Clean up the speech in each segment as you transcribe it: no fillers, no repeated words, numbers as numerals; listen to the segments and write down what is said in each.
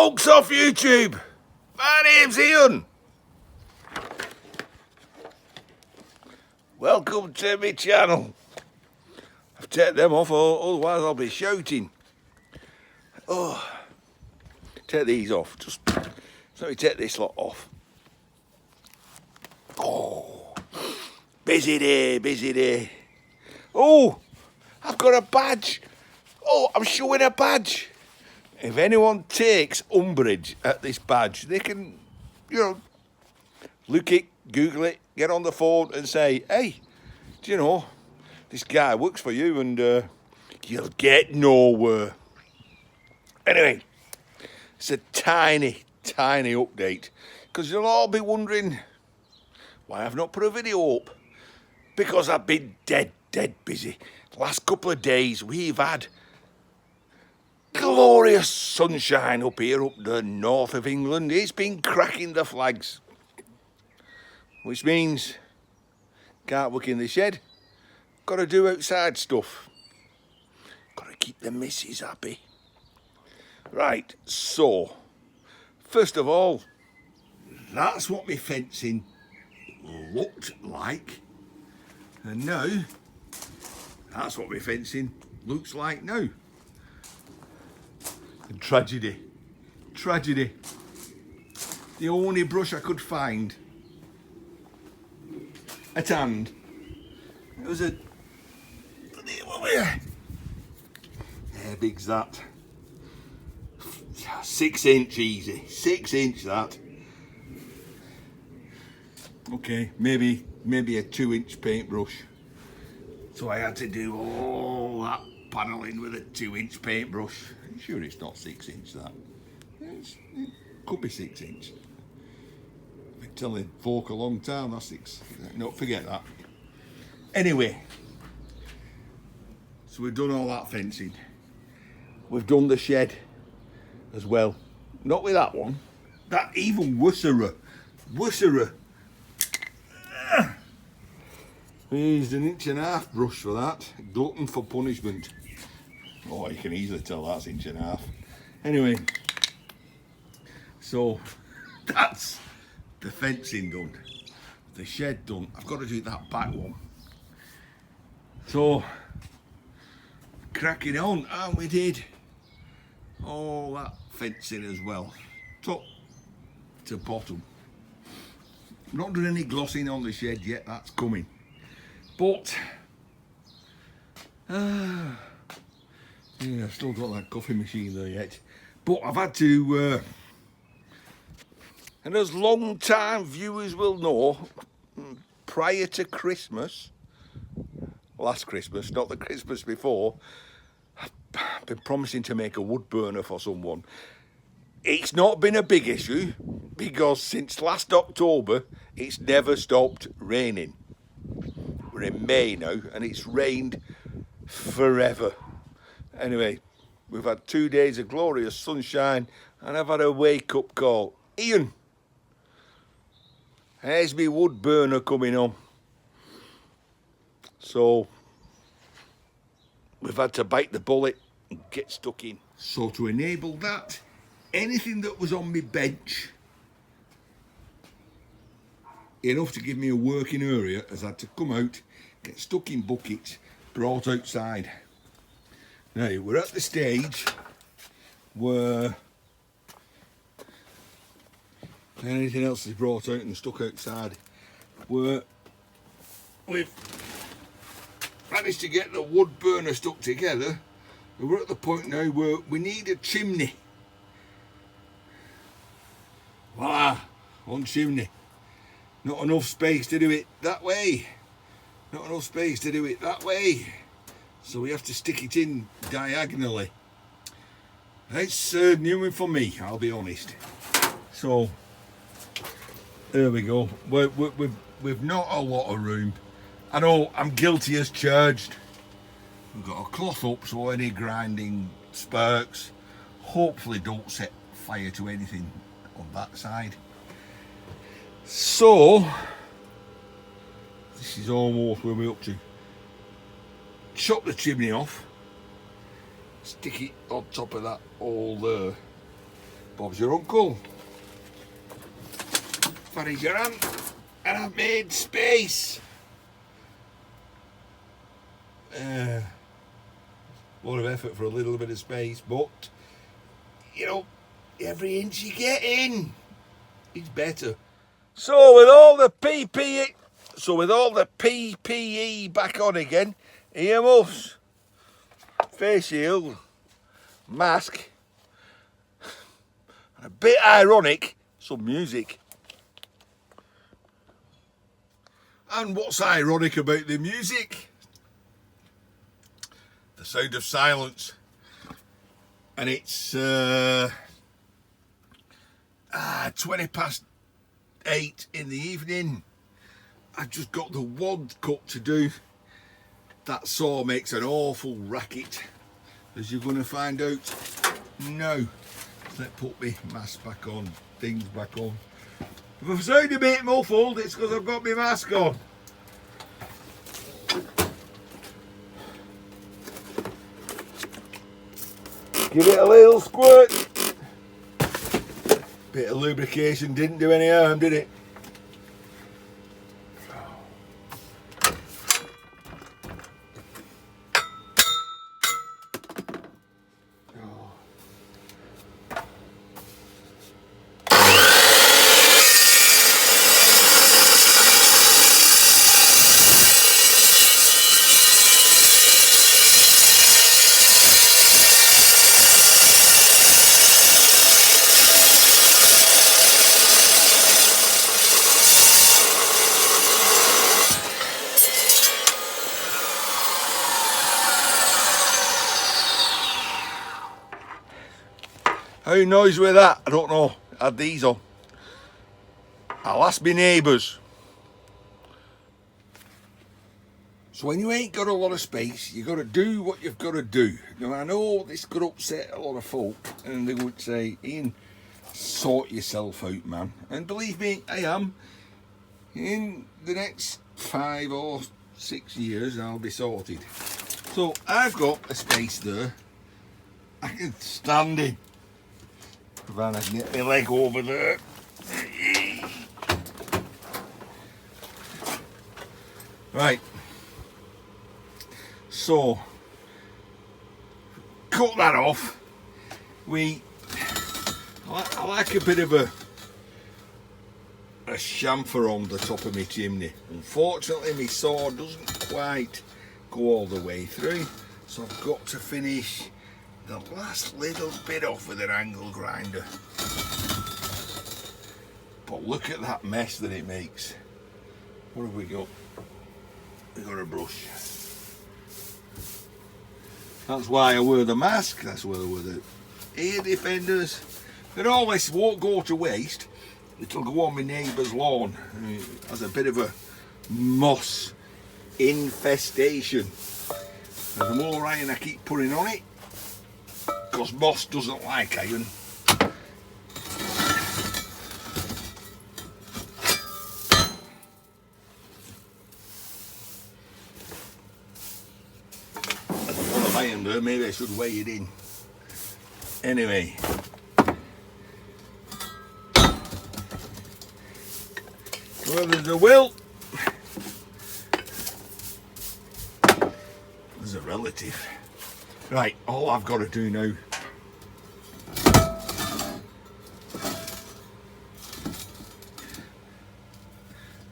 folks off YouTube, my name's Ian. Welcome to my channel. I've taken them off, otherwise I'll be shouting. Oh, take these off. Just let me take this lot off. Oh, busy day, busy day. Oh, I've got a badge. Oh, I'm showing a badge. If anyone takes umbrage at this badge, they can, look it, Google it, get on the phone and say, hey, do you know, this guy works for you and you'll get nowhere. Anyway, it's a tiny update because you'll all be wondering why I've not put a video up. Because I've been dead busy. Last couple of days we've had glorious sunshine up here, up the north of England. It's been cracking the flags, which means can't work in the shed, got to do outside stuff, got to keep the missus happy. Right, so first of all, that's what my fencing looked like, and now that's what my fencing looks like now. And tragedy. The only brush I could find at hand, it was a, how big's that? 6 inch easy, 6 inch that. Okay, maybe a 2 inch paintbrush. So I had to do all that paneling with a 2 inch paintbrush. I'm sure it's not 6 inch that. It could be 6 inch. I've been telling folk a long time that's 6. No, forget that. Anyway, so we've done all that fencing. We've done the shed as well. Not with that one. That even worser. We used 1.5 inch brush for that. Glutton for punishment. Oh, you can easily tell that's 1.5 inch. Anyway, so that's the fencing done. The shed done. I've got to do that back one. So, cracking on, and we did all that fencing as well. Top to bottom. Not done any glossing on the shed yet, that's coming. But, yeah, I've still got that coffee machine there yet. But I've had to, and as long-time viewers will know, prior to Christmas, last Christmas, not the Christmas before, I've been promising to make a wood burner for someone. It's not been a big issue because since last October, it's never stopped raining. We're in May now and it's rained forever. Anyway, we've had 2 days of glorious sunshine and I've had a wake-up call. Ian, here's me wood burner coming on. So, we've had to bite the bullet and get stuck in. So to enable that, anything that was on my bench, enough to give me a working area, has had to come out, get stuck in buckets, brought outside. Now, we're at the stage where anything else is brought out and stuck outside, where we've managed to get the wood burner stuck together. We're at the point now where we need a chimney. Voila, one chimney. Not enough space to do it that way. Not enough space to do it that way. So we have to stick it in diagonally. It's new for me, I'll be honest. So, there we go. We've not a lot of room. I know I'm guilty as charged. We've got a cloth up so any grinding sparks hopefully don't set fire to anything on that side. So, this is almost where we're up to. Chop the chimney off, stick it on top of that hole there, Bob's your uncle. Fanny's your aunt. And I've made space. A lot of effort for a little bit of space, but you know, every inch you get in is better. So with all the PPE back on again, earmuffs, face shield, mask, and a bit ironic, some music. And what's ironic about the music? The sound of silence. And it's 8:20 in the evening. I've just got the wand cut to do. That saw makes an awful racket, as you're going to find out now. Let's put my mask back on, things back on. If I sound a bit muffled, it's because I've got my mask on. Give it a little squirt. Bit of lubrication didn't do any harm, did it? How noisy with that? I don't know. I had these on. I'll ask my neighbours. So when you ain't got a lot of space, you got to do what you've got to do. Now, I know this could upset a lot of folk, and they would say, Ian, sort yourself out, man. And believe me, I am. In the next 5 or 6 years, I'll be sorted. So I've got a space there. I can stand in. If I can get my leg over there. Right. So, cut that off. I like a bit of a chamfer on the top of my chimney. Unfortunately, my saw doesn't quite go all the way through, so I've got to finish the last little bit off with an angle grinder. But look at that mess that it makes. What have we got? We've got a brush. That's why I wear the mask, that's why I wear the ear defenders. And all this won't go to waste. It'll go on my neighbour's lawn. It has a bit of a moss infestation. And the more iron I keep putting on it, because moss doesn't like iron. There's a lot of iron there, maybe I should weigh it in. Anyway. Well, there's a will. There's a relative. Right, all I've got to do now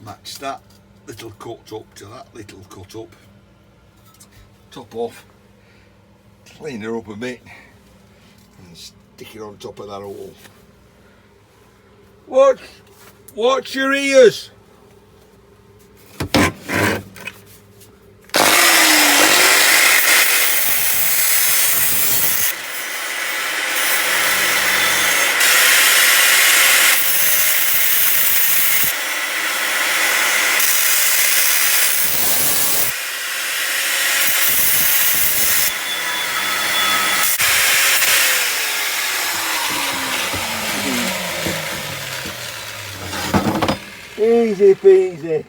match that little cut up to that little cut up, top off, clean her up a bit and stick it on top of that hole. Watch your ears. Easy peasy.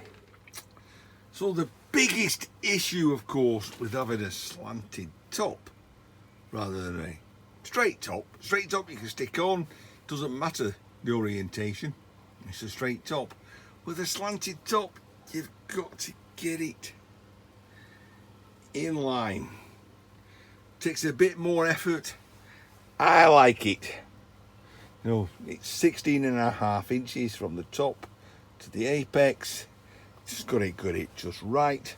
So the biggest issue, of course, with having a slanted top rather than a straight top you can stick on, Doesn't matter the orientation, it's a straight top. With a slanted top, you've got to get it in line. Takes a bit more effort. I like it. You know, it's 16.5 inches from the top to the apex. Just got to get it just right,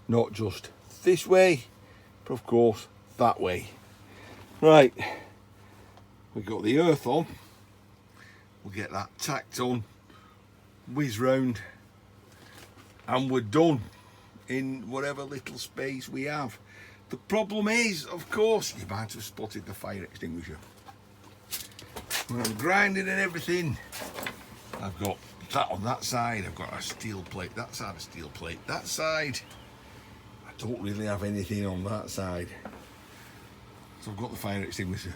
not just this way, but of course that way. Right, we've got the earth on. We'll get that tacked on, whiz round, and we're done in whatever little space we have. The problem is, of course, you might have spotted the fire extinguisher. When I'm grinding and everything, I've got that on that side, I've got a steel plate, that side a steel plate, that side. I don't really have anything on that side. So I've got the fire extinguisher.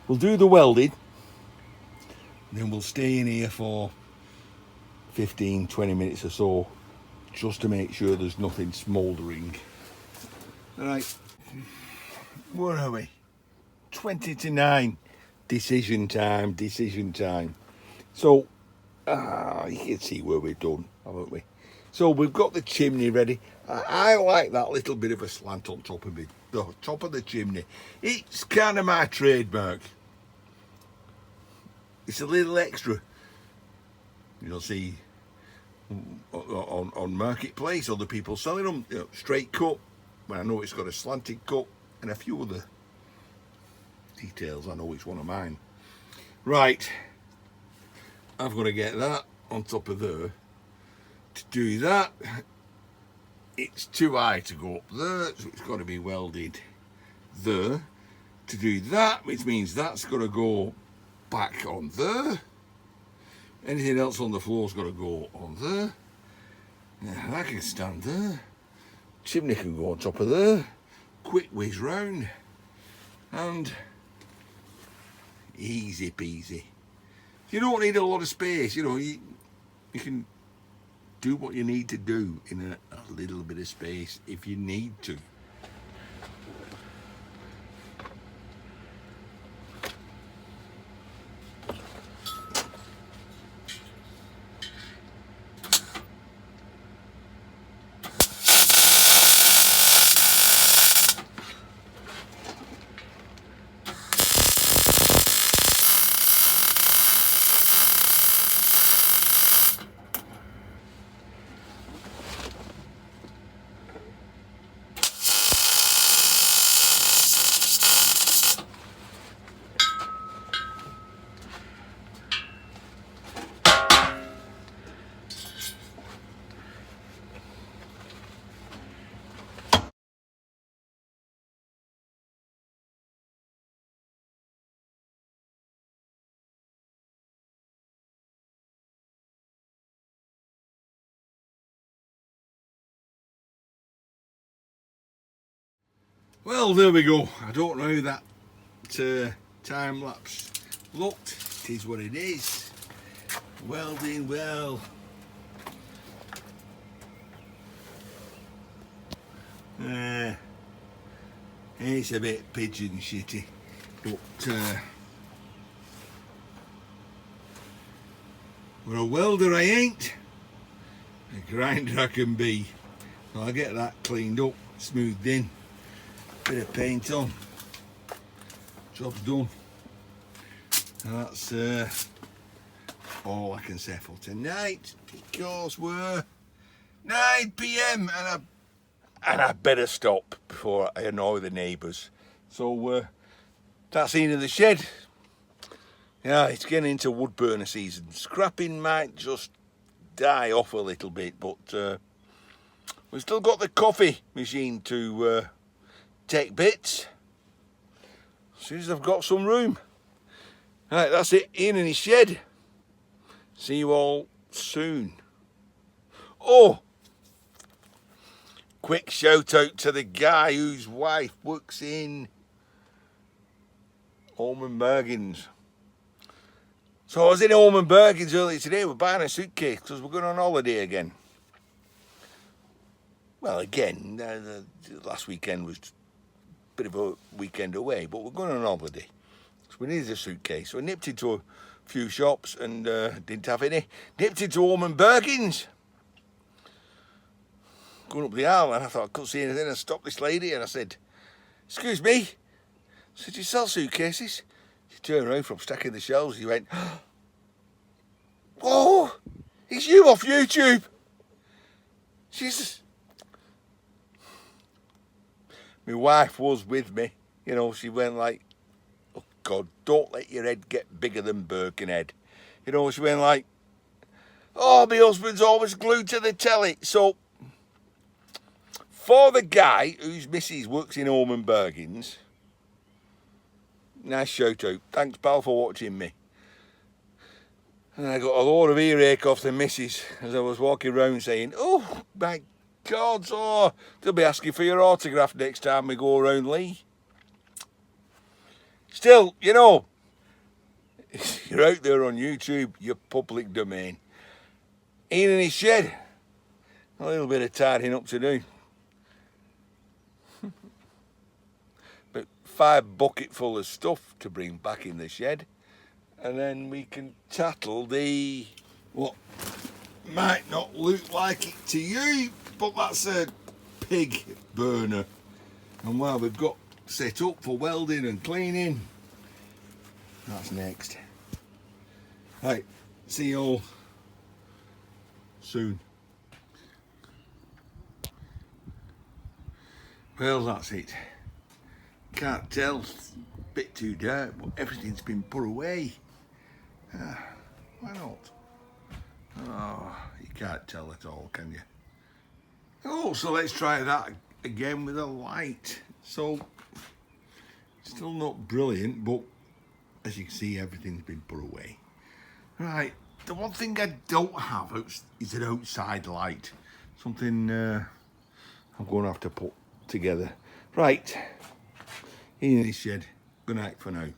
We'll do the welding, then we'll stay in here for 15-20 minutes or so, just to make sure there's nothing smouldering. Right, where are we? 20 to 9. Decision time, decision time. So, you can see where we're done, haven't we? So we've got the chimney ready. I like that little bit of a slant on top of it, the top of the chimney. It's kind of my trademark. It's a little extra. You'll see on Marketplace, other people selling them, you know, straight cut. But I know it's got a slanted cut and a few other details. I know it's one of mine. Right, I've got to get that on top of there. To do that, it's too high to go up there, so it's got to be welded there. To do that, which means that's got to go back on there. Anything else on the floor's got to go on there. Now that can stand there. Chimney can go on top of there. Quick whiz round, and easy peasy. You don't need a lot of space, you know, you can do what you need to do in a little bit of space if you need to. Well, there we go. I don't know how that time lapse looked. It is what it is. Welding well. It's a bit pigeon shitty, but for a welder I ain't, a grinder I can be. So I'll get that cleaned up, smoothed in. Bit of paint on, job's done. And that's all I can say for tonight, because we're 9 PM and I better stop before I annoy the neighbours. So that's the end of the shed. Yeah, it's getting into wood burner season. Scrapping might just die off a little bit, but we've still got the coffee machine to take bits as soon as I've got some room. Right, that's it. Ian in his shed. See you all soon. Oh, quick shout out to the guy whose wife works in Ormond Bergens. So I was in Ormond Bergens earlier today. We're buying a suitcase because we're going on holiday again. Well, again, the last weekend was a bit of a weekend away, but we're going on holiday. So we needed a suitcase. So I nipped into a few shops and didn't have any. Nipped into Orman Bergin's. Going up the aisle and I thought I couldn't see anything. I stopped this lady and I said, "Excuse me." I said, "Do you sell suitcases?" She turned around from stacking the shelves. She went, "Oh, it's you off YouTube." My wife was with me. You know, she went like, "Oh God, don't let your head get bigger than Birkenhead." You know, she went like, "Oh, my husband's always glued to the telly." So, for the guy whose missus works in Orman Bergin's, nice shout out. Thanks, pal, for watching me. And I got a load of earache off the missus as I was walking around saying, "Oh, my God, oh, they'll be asking for your autograph next time we go around Lee." Still, you know, you're out there on YouTube, you're public domain. Ian in his shed, a little bit of tidying up to do. But 5 buckets full of stuff to bring back in the shed. And then we can tattle the, what might not look like it to you, but that's a pig burner. And while we've got set up for welding and cleaning, that's next. Right, see you all soon. Well, that's it. Can't tell, it's a bit too dark, but everything's been put away. Why not? Oh, you can't tell at all, can you? Oh, so let's try that again with a light. So, still not brilliant, but as you can see, everything's been put away. Right, the one thing I don't have is an outside light. Something I'm going to have to put together. Right, in this shed. Good night for now.